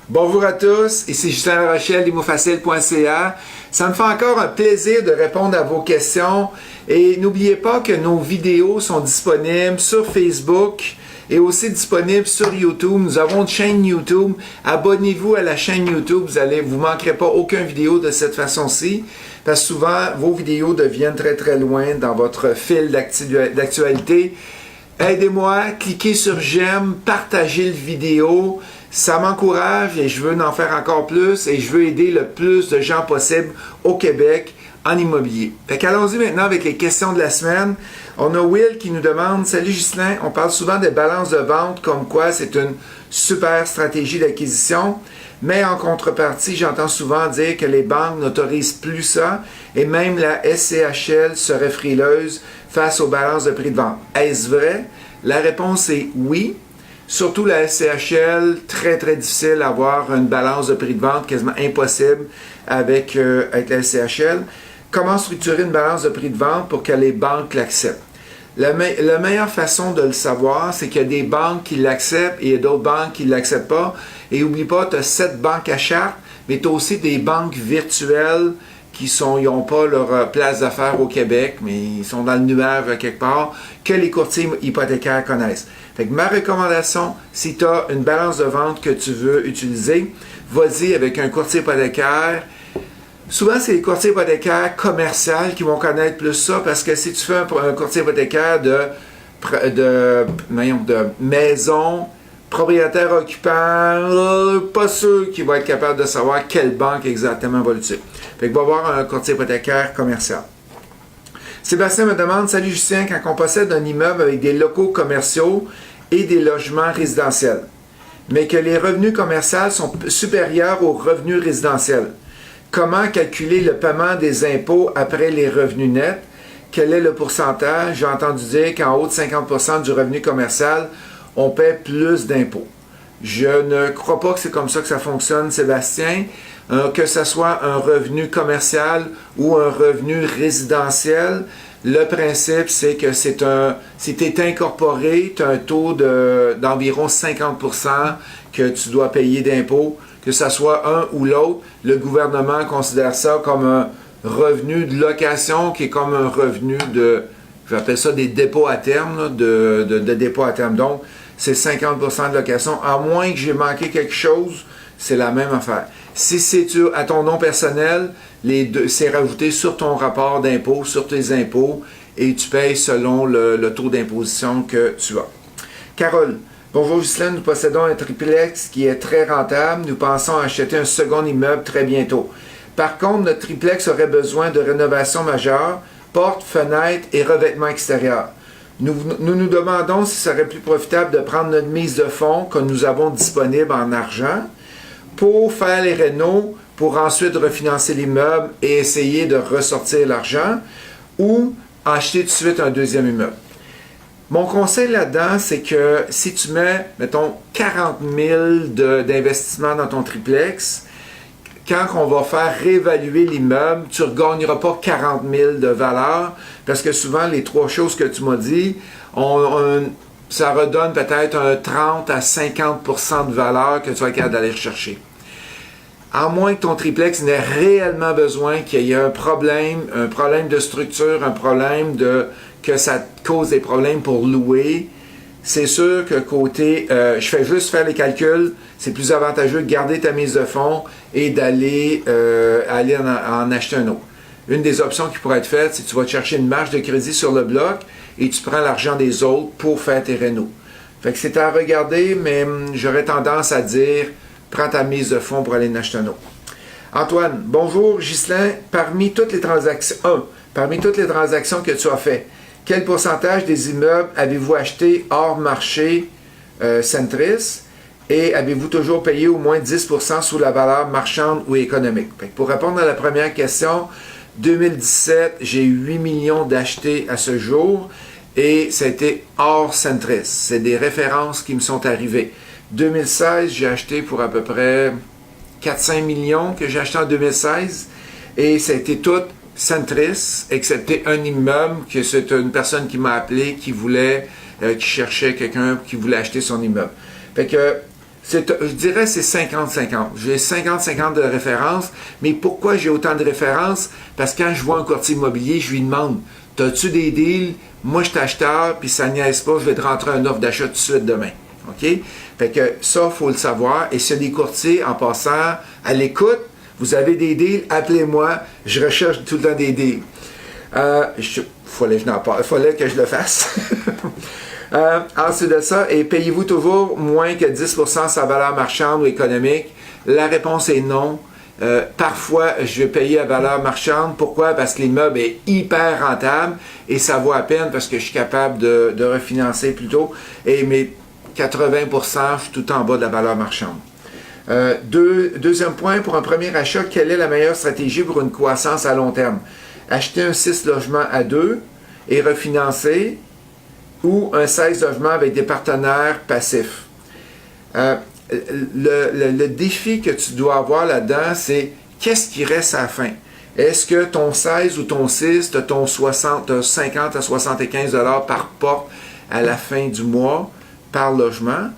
Bonjour à tous, ici Justin Larochelle d'imofacile.ca. Ça me fait encore un plaisir de répondre à vos questions et n'oubliez pas que nos vidéos sont disponibles sur Facebook et aussi disponibles sur YouTube. Nous avons une chaîne YouTube. Abonnez-vous à la chaîne YouTube, vous manquerez pas aucune vidéo de cette façon-ci parce que souvent vos vidéos deviennent très loin dans votre fil d'actualité. Aidez-moi, cliquez sur j'aime, partagez la vidéo. Ça m'encourage et je veux en faire encore plus et je veux aider le plus de gens possible au Québec en immobilier. Fait qu'allons-y maintenant avec les questions de la semaine. On a Will qui nous demande « Salut Ghislain, on parle souvent des balances de vente comme quoi c'est une super stratégie d'acquisition, mais en contrepartie, j'entends souvent dire que les banques n'autorisent plus ça et même la SCHL serait frileuse face aux balances de prix de vente. Est-ce vrai? La réponse est oui. Surtout la SCHL, très difficile à avoir une balance de prix de vente, quasiment impossible avec la SCHL. Comment structurer une balance de prix de vente pour que les banques l'acceptent? La meilleure façon de le savoir, c'est qu'il y a des banques qui l'acceptent et il y a d'autres banques qui ne l'acceptent pas. Et n'oublie pas, tu as 7 banques à charte, mais tu as aussi des banques virtuelles qui n'ont pas leur place d'affaires au Québec, mais ils sont dans le nuage quelque part, que les courtiers hypothécaires connaissent. Fait que ma recommandation, si tu as une balance de vente que tu veux utiliser, vas-y avec un courtier hypothécaire. Souvent, c'est les courtiers hypothécaires commerciaux qui vont connaître plus ça, parce que si tu fais un courtier hypothécaire de maison, propriétaire occupant, pas sûr qu'il va être capable de savoir quelle banque exactement va l'utiliser. Fait que va voir un courtier hypothécaire commercial. Sébastien me demande « Salut Justin, quand on possède un immeuble avec des locaux commerciaux et des logements résidentiels, mais que les revenus commerciaux sont supérieurs aux revenus résidentiels, comment calculer le paiement des impôts après les revenus nets? Quel est le pourcentage? J'ai entendu dire qu'en haut de 50% du revenu commercial, on paie plus d'impôts. Je ne crois pas que c'est comme ça que ça fonctionne, Sébastien. Que ce soit un revenu commercial ou un revenu résidentiel, le principe, c'est que si tu es incorporé, tu as un taux d'environ 50% que tu dois payer d'impôts, que ce soit un ou l'autre. Le gouvernement considère ça comme un revenu de location qui est comme un revenu j'appelle ça des dépôts à terme, de dépôts à terme. Donc, c'est 50% de location. À moins que j'ai manqué quelque chose, c'est la même affaire. Si c'est à ton nom personnel, c'est rajouté sur ton rapport d'impôt, sur tes impôts, et tu payes selon le taux d'imposition que tu as. Carole, bonjour Ghislain, nous possédons un triplex qui est très rentable. Nous pensons acheter un second immeuble très bientôt. Par contre, notre triplex aurait besoin de rénovation majeure, portes, fenêtres et revêtements extérieurs. Nous demandons si ce serait plus profitable de prendre notre mise de fonds que nous avons disponible en argent pour faire les rénaux, pour ensuite refinancer l'immeuble et essayer de ressortir l'argent, ou acheter tout de suite un deuxième immeuble. Mon conseil là-dedans, c'est que si tu mets, mettons, 40 000 d'investissement dans ton triplex, quand on va faire réévaluer l'immeuble, tu ne regagneras pas 40 000 de valeur, parce que souvent, les 3 choses que tu m'as dit, ça redonne peut-être un 30 à 50% de valeur que tu vas être capable d'aller rechercher. À moins que ton triplex n'ait réellement besoin, qu'il y ait un problème de structure, un problème que ça te cause des problèmes pour louer, c'est sûr que côté, je fais juste faire les calculs, c'est plus avantageux de garder ta mise de fonds et d'aller en acheter un autre. Une des options qui pourrait être faite, c'est que tu vas te chercher une marge de crédit sur le bloc et tu prends l'argent des autres pour faire tes rénaux. Fait que c'est à regarder, mais j'aurais tendance à dire, prends ta mise de fonds pour aller en acheter un autre. Antoine, bonjour Ghislain, parmi toutes les transactions que tu as faites, quel pourcentage des immeubles avez-vous acheté hors marché Centris et avez-vous toujours payé au moins 10% sous la valeur marchande ou économique? Fait que pour répondre à la première question, 2017, j'ai eu 8 millions d'achetés à ce jour et ça a été hors Centris. C'est des références qui me sont arrivées. 2016, j'ai acheté pour à peu près 4-5 millions que j'ai acheté en 2016 et ça a été tout Centris, excepté un immeuble que c'est une personne qui m'a appelé qui cherchait quelqu'un qui voulait acheter son immeuble. Fait que Je dirais c'est 50-50. J'ai 50-50 de références, mais pourquoi j'ai autant de références? Parce que quand je vois un courtier immobilier, je lui demande, t'as-tu des deals? Moi, je suis acheteur, puis ça niaise pas, je vais te rentrer une offre d'achat tout de suite demain. OK? Fait que ça, il faut le savoir. Et s'il y a des courtiers, en passant, à l'écoute, vous avez des deals, appelez-moi, je recherche tout le temps des deals. Fallait que je le fasse. Ensuite de ça, et payez-vous toujours moins que 10% sa valeur marchande ou économique? La réponse est non. Parfois, je vais payer à valeur marchande. Pourquoi? Parce que l'immeuble est hyper rentable et ça vaut à peine parce que je suis capable de refinancer plus tôt. Et mes 80%, je suis tout en bas de la valeur marchande. Deuxième point, pour un premier achat, quelle est la meilleure stratégie pour une croissance à long terme? Acheter un 6 logements à 2 et refinancer, ou un 16 logements avec des partenaires passifs. Le défi que tu dois avoir là-dedans, c'est qu'est-ce qui reste à la fin? Est-ce que ton 16 ou ton 6, tu as ton 50 à 75 $ par porte à la fin du mois par logement?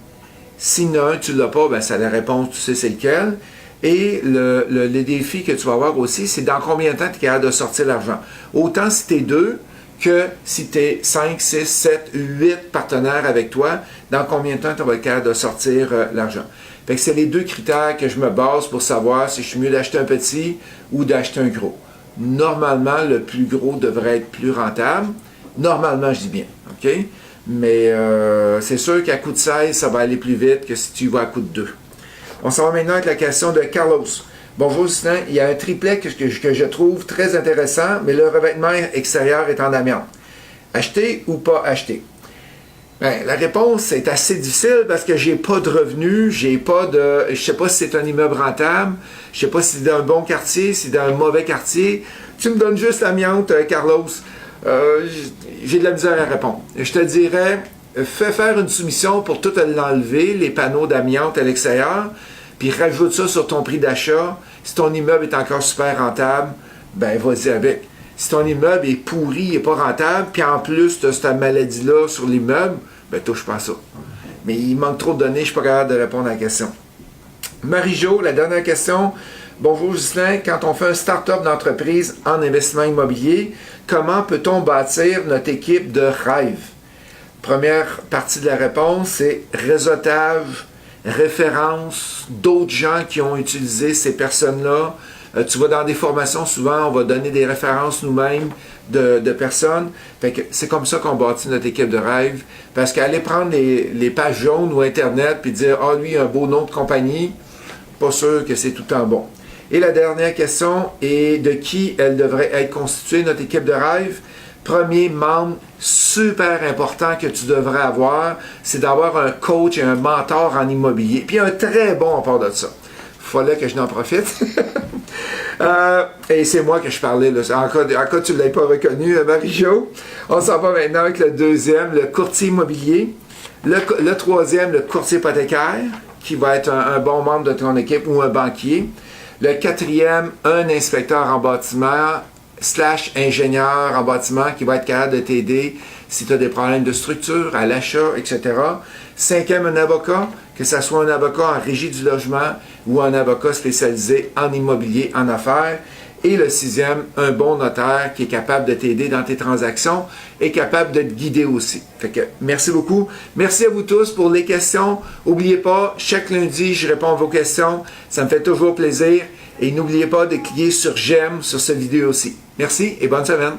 Si non, tu ne l'as pas, ben c'est la réponse, tu sais c'est lequel. Et le défi que tu vas avoir aussi, c'est dans combien de temps tu es capable de sortir l'argent. Autant si tu es 2, que si tu es 5, 6, 7, 8 partenaires avec toi, dans combien de temps tu vas être capable de sortir l'argent. Fait que c'est les deux critères que je me base pour savoir si je suis mieux d'acheter un petit ou d'acheter un gros. Normalement, le plus gros devrait être plus rentable. Normalement, je dis bien, OK? Mais c'est sûr qu'à coût de 16, ça va aller plus vite que si tu y vas à coût de 2. On s'en va maintenant avec la question de Carlos. Bonjour Justin, il y a un triplet que je trouve très intéressant, mais le revêtement extérieur est en amiante. Acheter ou pas acheter? Bien, la réponse est assez difficile parce que j'ai pas de revenus, je sais pas si c'est un immeuble rentable, je sais pas si c'est dans un bon quartier, si c'est dans un mauvais quartier. Tu me donnes juste l'amiante, Carlos. J'ai de la misère à répondre. Je te dirais, fais faire une soumission pour tout l'enlever, les panneaux d'amiante à l'extérieur, puis rajoute ça sur ton prix d'achat. Si ton immeuble est encore super rentable, ben vas-y avec. Si ton immeuble est pourri, il n'est pas rentable, puis en plus tu as cette maladie-là sur l'immeuble, ben touche pas à ça. Mais il manque trop de données, je ne suis pas capable de répondre à la question. Marie-Jo, la dernière question. Bonjour Justin, quand on fait un start-up d'entreprise en investissement immobilier, comment peut-on bâtir notre équipe de rêve? Première partie de la réponse, c'est réseautage, référence, d'autres gens qui ont utilisé ces personnes-là. Tu vas dans des formations, souvent, on va donner des références nous-mêmes de personnes. Fait que c'est comme ça qu'on bâtit notre équipe de rêve. Parce qu'aller prendre les pages jaunes ou Internet puis dire « Ah, lui, un beau nom de compagnie », pas sûr que c'est tout le temps bon. Et la dernière question est de qui elle devrait être constituée, notre équipe de rêve. Premier membre super important que tu devrais avoir, c'est d'avoir un coach et un mentor en immobilier. Puis un très bon à part de ça. Fallait que je n'en profite. Et c'est moi que je parlais. Là. En cas tu ne l'as pas reconnu, Marie-Jo. On s'en va maintenant avec le deuxième, le courtier immobilier. Le troisième, le courtier hypothécaire, qui va être un bon membre de ton équipe ou un banquier. Le quatrième, un inspecteur en bâtiment / ingénieur en bâtiment qui va être capable de t'aider si tu as des problèmes de structure, à l'achat, etc. Cinquième, un avocat, que ce soit un avocat en régie du logement ou un avocat spécialisé en immobilier, en affaires. Et le sixième, un bon notaire qui est capable de t'aider dans tes transactions et capable de te guider aussi. Fait que merci beaucoup. Merci à vous tous pour les questions. N'oubliez pas, chaque lundi, je réponds à vos questions. Ça me fait toujours plaisir. Et n'oubliez pas de cliquer sur j'aime sur cette vidéo aussi. Merci et bonne semaine.